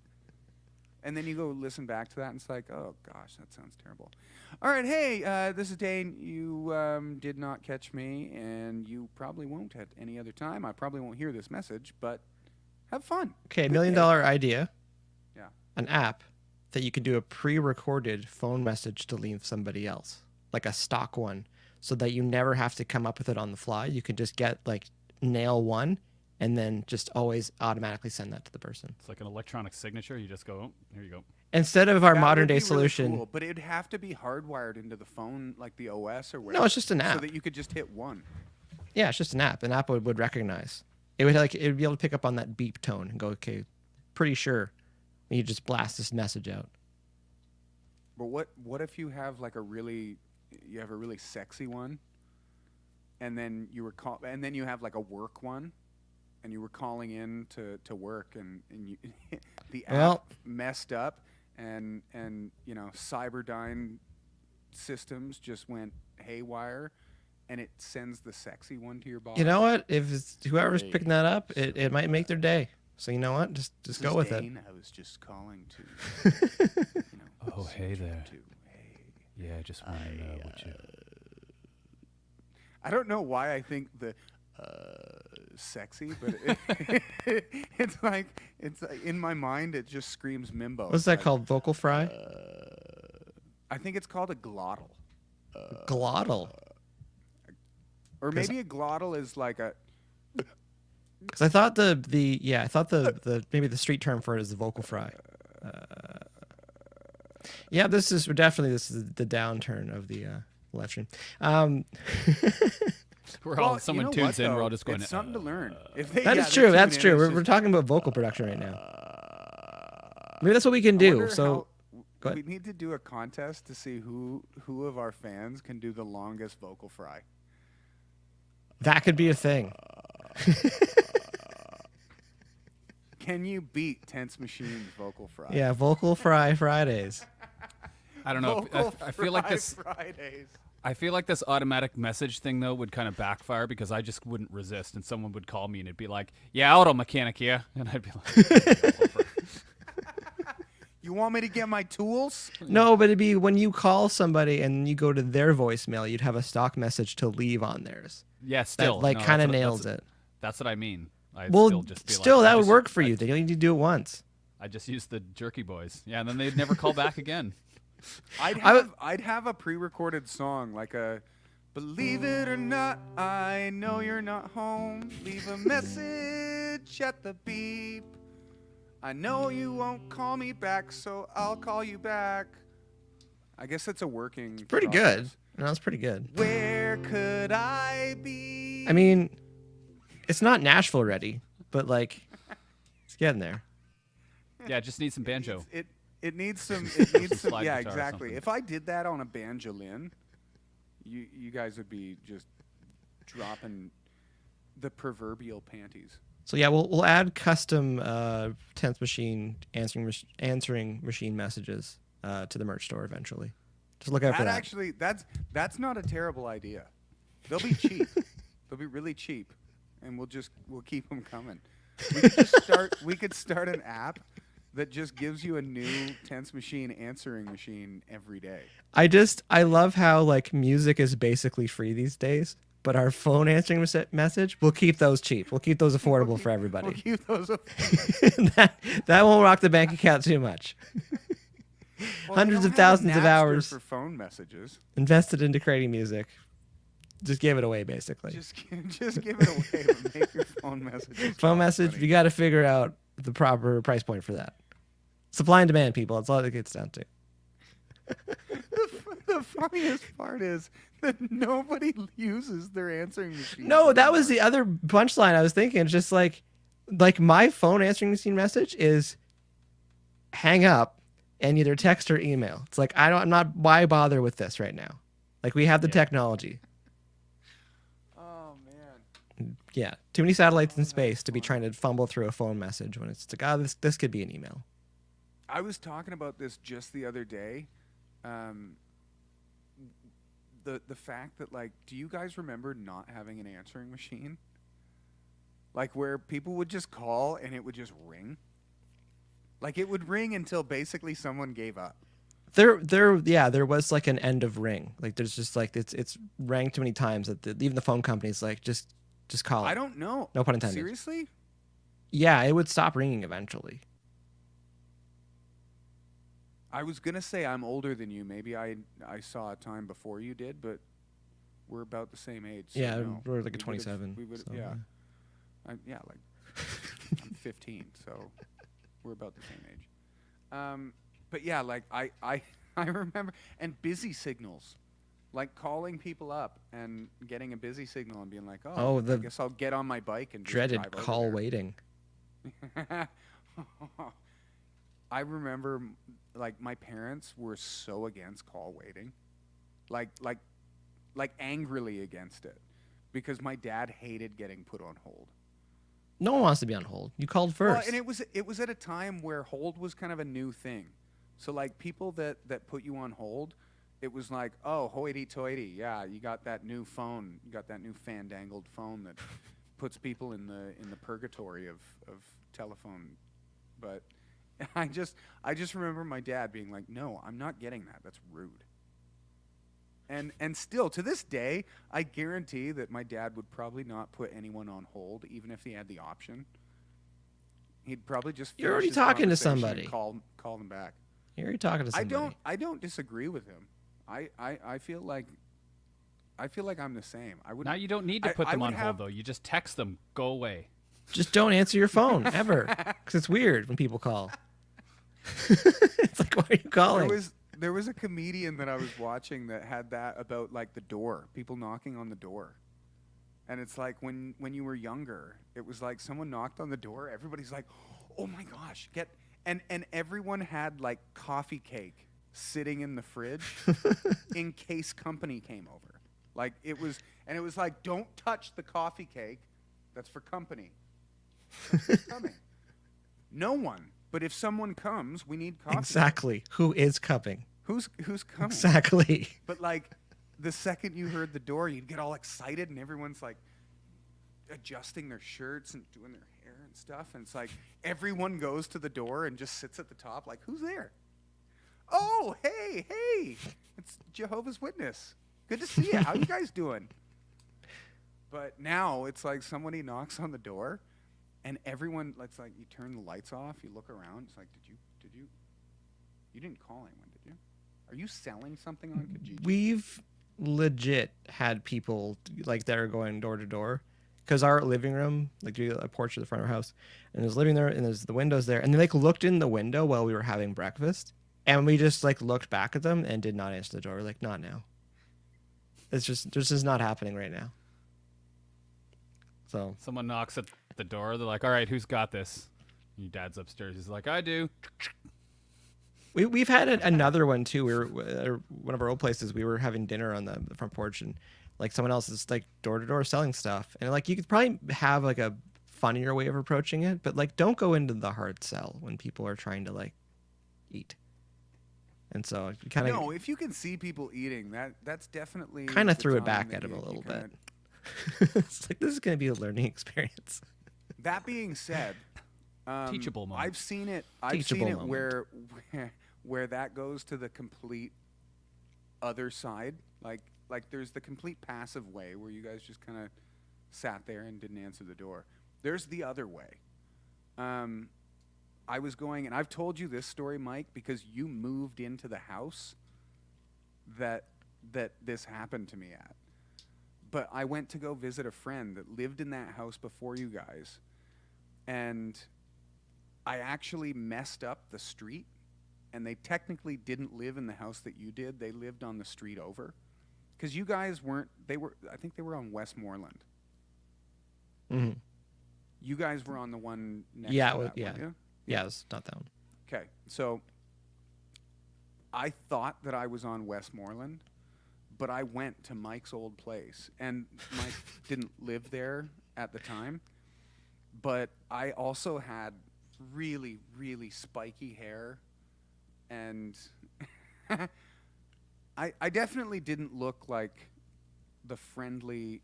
And then you go listen back to that, and it's like, oh gosh, that sounds terrible. All right, hey, this is Dane. You did not catch me, and you probably won't at any other time. I probably won't hear this message, but have fun. Okay, $1 Good million day. idea. Yeah. An app that you could do a pre-recorded phone message to leave somebody else, like a stock one, so that you never have to come up with it on the fly. You can just get like nail one, and then just always automatically send that to the person. It's like an electronic signature. You just go, oh, here you go. Instead of our That modern would day be really solution. cool, but it'd have to be hardwired into the phone, like the OS or whatever. No, it's just an app. So that you could just hit one. Yeah, it's just an app. An app would recognize. It would be able to pick up on that beep tone and go, okay, pretty sure. And you just blast this message out. But what if you have like a really sexy one, and then and then you have like a work one, and you were calling in to work, and you the app Well- messed up, and you know Cyberdyne systems just went haywire, and it sends the sexy one to your boss. You know what? If it's whoever's picking that up, it might make their day. So you know what? Just This go is with Dane. I was just calling to, you know, Oh, hey switch you there. to, hey. Yeah, I just want to know what you. I don't know why I think the sexy, but it's like in my mind it just screams Mimbo. What's that Like, called? Vocal fry? I think it's called a glottal, Glottal. or 'Cause- maybe a glottal is like a. Because I thought the maybe the street term for it is the vocal fry. Yeah, this is the downturn of the live stream. We're all, Well, someone you know tunes what, in, we're though? all just going, It's something to learn. If they, That yeah, is they true. tune That's in, true. it's We're just- talking about vocal production right now. Maybe that's what we can I do. wonder So how- go ahead. we need to do a contest to see who of our fans can do the longest vocal fry. that could be a thing. Can you beat Tense Machine's vocal fry? Yeah, vocal fry Fridays. I don't know. Vocal I feel like Fry this. Fridays. I feel like this automatic message thing though would kind of backfire because I just wouldn't resist, and someone would call me and it'd be like, "Yeah, auto mechanic here," and I'd be like, You want me to get my tools? No, but it'd be when you call somebody and you go to their voicemail, you'd have a stock message to leave on theirs. "Yeah, That still." like no, kind of that's what- nails that's- it. That's what I mean. I'd Well, still just be still like, that would work for you. Then you only need to do it once. I just use the jerky boys. Yeah, and then they'd never call back again. I'd have a pre-recorded song like a "Believe it or not, I know you're not home. Leave a message at the beep. I know you won't call me back, so I'll call you back." I guess it's a working. Pretty good. process. No, it's pretty good. Where could I be? I mean, it's not Nashville ready, but like, it's getting there. Yeah, it just needs some banjo. It needs some. It needs some. slide Yeah, guitar or exactly. something. If I did that on a banjolin, you guys would be just dropping the proverbial panties. So yeah, we'll add custom 10th machine answering machine messages to the merch store eventually. Just look out for That that. actually, that's not a terrible idea. They'll be cheap. They'll be really cheap, and we'll keep them coming. We could start an app that just gives you a new Tense Machine answering machine every day. I love how like music is basically free these days. but our phone answering message, we'll keep those cheap. We'll keep those affordable for We'll everybody. keep those up. that won't rock the bank account too much. Well, Hundreds they of don't have a thousands of Napster hours for phone messages. invested into creating music. Just give it away, basically. Just give it away. But make your phone messages. Phone cost message, money. you got to figure out the proper price point for that. Supply and demand, people. That's all it gets down to. The funniest part is that nobody uses their answering machine. No, that was the other punchline I was thinking. It's just like my phone answering machine message is hang up and either text or email. It's like I'm not. Why bother with this right now? Like we have the technology. Oh man. Yeah, too many satellites in space to be trying to fumble through a phone message when it's like, this could be an email. I was talking about this just the other day. The fact that, like, do you guys remember not having an answering machine? Like where people would just call and it would just ring. Like it would ring until basically someone gave up. There was like an end of ring. Like there's just like it's rang too many times that even the phone company's like just call it. I don't know. No pun intended. Seriously? Yeah, it would stop ringing eventually. I was gonna say I'm older than you. Maybe I saw a time before you did, but we're about the same age. So Yeah, no. we're like a We would've- 27. We would, so, yeah. Like I'm 15, so we're about the same age. But yeah, like I remember, and busy signals, like calling people up and getting a busy signal and being like, Oh, I the guess I'll get on my bike and just dreaded drive over call there." waiting. I remember, like, my parents were so against call waiting, like angrily against it, because my dad hated getting put on hold. No one wants to be on hold. You called first. Well, and it was at a time where hold was kind of a new thing. So like people that put you on hold, it was like, oh, hoity-toity, yeah, you got that new phone, you got that new fandangled phone that puts people in the purgatory of telephone. But I just remember my dad being like, no, I'm not getting that. That's rude. And still to this day, I guarantee that my dad would probably not put anyone on hold, even if he had the option. He'd probably just You're already finish his talking to conversation and somebody. call them back. You're already talking to somebody. I don't disagree with him. I feel like I'm the same. I would Now you don't need to I- put I them would on have- hold though. You just text them, go away. Just don't answer your phone ever, because it's weird when people call. It's like, why are you calling? There was a comedian that I was watching that had that about like the door, people knocking on the door. And it's like when you were younger, it was like someone knocked on the door, everybody's like, "Oh my gosh, and everyone had like coffee cake sitting in the fridge in case company came over. Like it was like, "Don't touch the coffee cake. That's for company." Who's coming? No one. But if someone comes, we need coffee. Exactly. Who is coming? Who's coming? Exactly. But like the second you heard the door, you'd get all excited and everyone's like adjusting their shirts and doing their hair and stuff. And it's like everyone goes to the door and just sits at the top like, who's there? Oh, hey, it's Jehovah's Witness. Good to see you. How you guys doing? But now it's like somebody knocks on the door and everyone, it's like you turn the lights off, you look around, it's like, you didn't call anyone, did you? Are you selling something on Kijiji? We've legit had people like that are going door to door, because our living room, like a porch at the front of our house, and there's living there, and there's the windows there, and they like looked in the window while we were having breakfast, and we just like looked back at them and did not answer the door. We're like, not now. It's just this is not happening right now. So Someone knocks at the door. They're like, all right, who's got this? Your dad's upstairs. He's like, I do. we've had another one too. We were one of our old places. We were having dinner on the front porch, and like someone else is like door to door selling stuff, and like you could probably have like a funnier way of approaching it, but like don't go into the hard sell when people are trying to like eat. And so you kind of No, if you can see people eating, that's definitely kind of the threw it time back that at him you- a you little kinda- bit. It's like, this is going to be a learning experience. That being said, Teachable moment. I've seen it Teachable moment. where that goes to the complete other side. Like like there's the complete passive way where you guys just kind of sat there and didn't answer the door. There's the other way. I was going, and I've told you this story, Mike, because you moved into the house that this happened to me at. But I went to go visit a friend that lived in that house before you guys, and I actually messed up the street, and they technically didn't live in the house that you did. They lived on the street over. Because you guys weren't, I think they were on Westmoreland. Mm-hmm. You guys were on the one next Yeah, to well, that yeah. one, yeah? Yeah, it's not that one. Okay, so I thought that I was on Westmoreland, but I went to Mike's old place, and Mike didn't live there at the time, but I also had really, really spiky hair, and I definitely didn't look like the friendly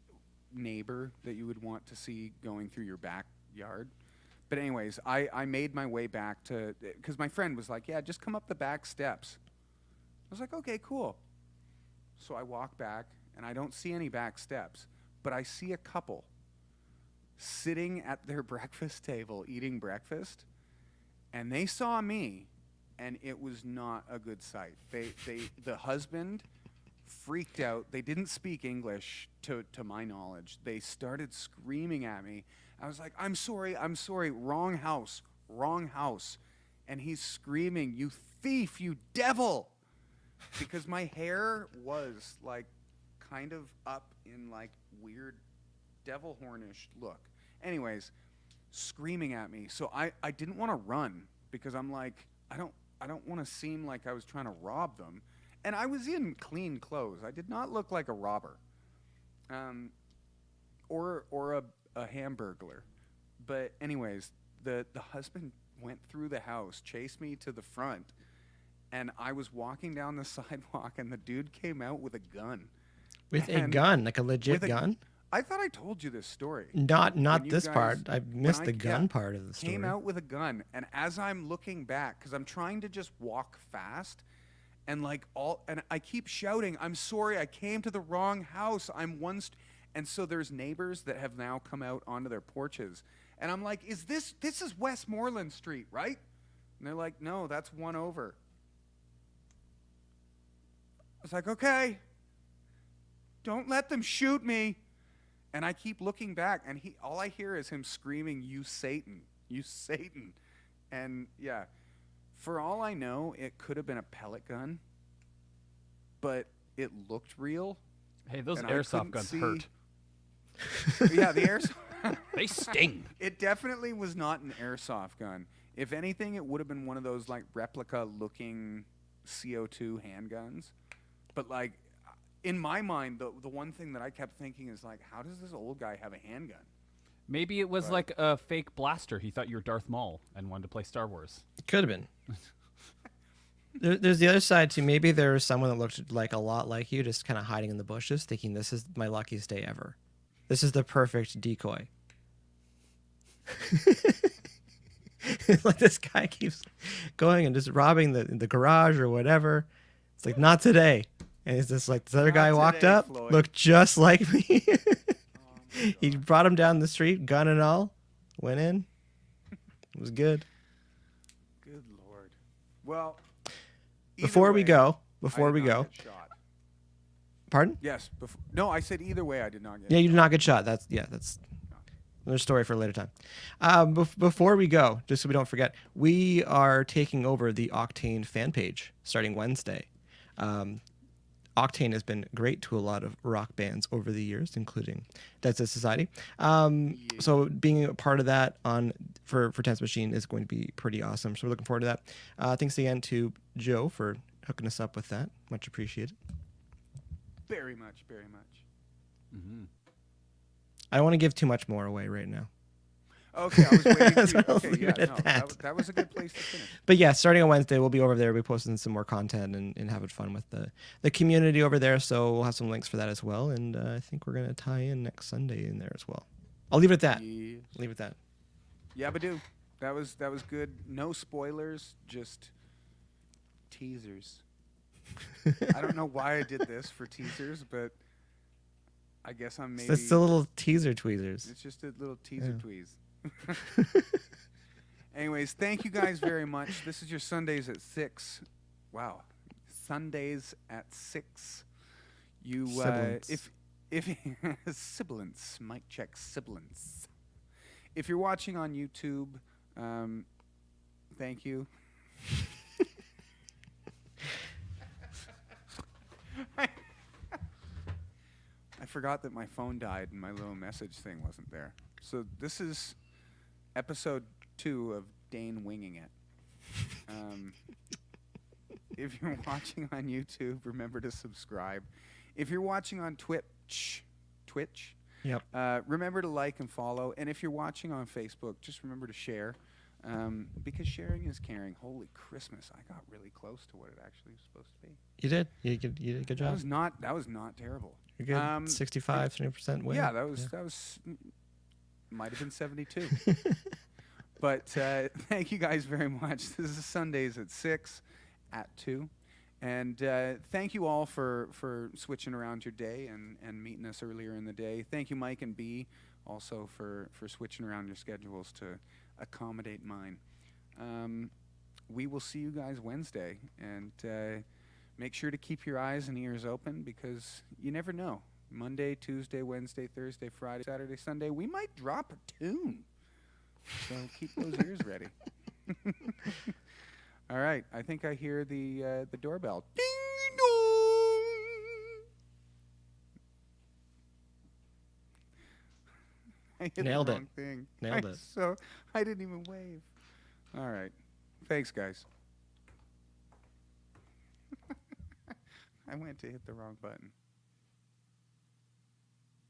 neighbor that you would want to see going through your backyard. But anyways, I made my way back to, because my friend was like, yeah, just come up the back steps. I was like, okay, cool. So I walk back, and I don't see any back steps, but I see a couple sitting at their breakfast table eating breakfast, and they saw me, and it was not a good sight. The husband freaked out. They didn't speak English, to my knowledge. They started screaming at me. I was like, I'm sorry, wrong house. And he's screaming, you thief, you devil. Because my hair was like kind of up in like weird devil hornish look. Anyways, screaming at me. So I didn't want to run because I'm like, I don't want to seem like I was trying to rob them. And I was in clean clothes. I did not look like a robber. Or a hamburglar. But anyways, the husband went through the house, chased me to the front, and I was walking down the sidewalk, and the dude came out with a gun. With a gun, like a legit with a- gun? I thought I told you this story. Not When you this guys- part. I missed when the gun part of the story. Came out with a gun, and as I'm looking back, because I'm trying to just walk fast, and and I keep shouting, "I'm sorry, I came to the wrong house. I'm one." And so there's neighbors that have now come out onto their porches, and I'm like, "Is this is Westmoreland Street, right?" And they're like, "No, that's one over." I was like, "Okay, don't let them shoot me." And I keep looking back, and all I hear is him screaming, "You Satan, you Satan." And yeah, for all I know, it could have been a pellet gun, but it looked real. Hey, those and I airsoft couldn't guns see- hurt. Yeah, the airsoft. They sting. It definitely was not an airsoft gun. If anything, it would have been one of those like replica-looking CO2 handguns. But like, in my mind, the one thing that I kept thinking is like, how does this old guy have a handgun? Maybe it was Right. like a fake blaster. He thought you were Darth Maul and wanted to play Star Wars. Could have been. There's the other side too. Maybe there was someone that looked like a lot like you, just kind of hiding in the bushes, thinking this is my luckiest day ever. This is the perfect decoy. Like this guy keeps going and just robbing the garage or whatever. It's like, not today. And it's just like, this other Not guy walked today, up, Floyd. looked just like me. Oh my He God. brought him down the street, gun and all. Went in. It was good. Good Lord. Well, Before we go, Before we go. Get shot. Pardon? Yes. No, I said either way I did not get Yeah, you shot. did not get shot. That's another story for a later time. Before we go, just so we don't forget, we are taking over the Octane fan page starting Wednesday. Octane has been great to a lot of rock bands over the years, including Dead Set Society. So being a part of that for Tense Machine is going to be pretty awesome. So we're looking forward to that. Thanks again to Joe for hooking us up with that. Much appreciated. Very much, very much. Mm-hmm. I don't want to give too much more away right now. Okay, I was waiting So for I'll you. Okay, leave yeah, it at no, that. that was a good place to finish. But yeah, starting on Wednesday, we'll be over there. We'll be posting some more content and having fun with the community over there. So we'll have some links for that as well. And I think we're going to tie in next Sunday in there as well. I'll leave it at that. Yeah. Leave it at that. Yabba-doo. That was good. No spoilers, just teasers. I don't know why I did this for teasers, but I guess I'm maybe. It's the little teaser tweezers. It's just a little teaser tweeze. Anyways, thank you guys very much. This is your Sundays at 6. Wow, Sundays at 6. You Sibilance. if sibilance, mic check sibilance. If you're watching on YouTube, thank you. I forgot that my phone died and my little message thing wasn't there. So this is episode 2 of Dane winging it. If you're watching on YouTube, remember to subscribe. If you're watching on Twitch, Yep. remember to like and follow. And if you're watching on Facebook, just remember to share, because sharing is caring. Holy Christmas! I got really close to what it actually was supposed to be. You did. You did a good That job. was not terrible. You're good. 65, 70% win. Yeah, that was might have been 72. But thank you guys very much. This is Sundays at 6, at 2. And thank you all for switching around your day and meeting us earlier in the day. Thank you, Mike and B, also for switching around your schedules to accommodate mine. We will see you guys Wednesday. And make sure to keep your eyes and ears open, because you never know. Monday, Tuesday, Wednesday, Thursday, Friday, Saturday, Sunday, we might drop a tune. So keep those ears ready. All right, I think I hear the doorbell. Ding dong. I hit Nailed the it. wrong thing. Nailed it. So I didn't even wave. All right, thanks, guys. I went to hit the wrong button.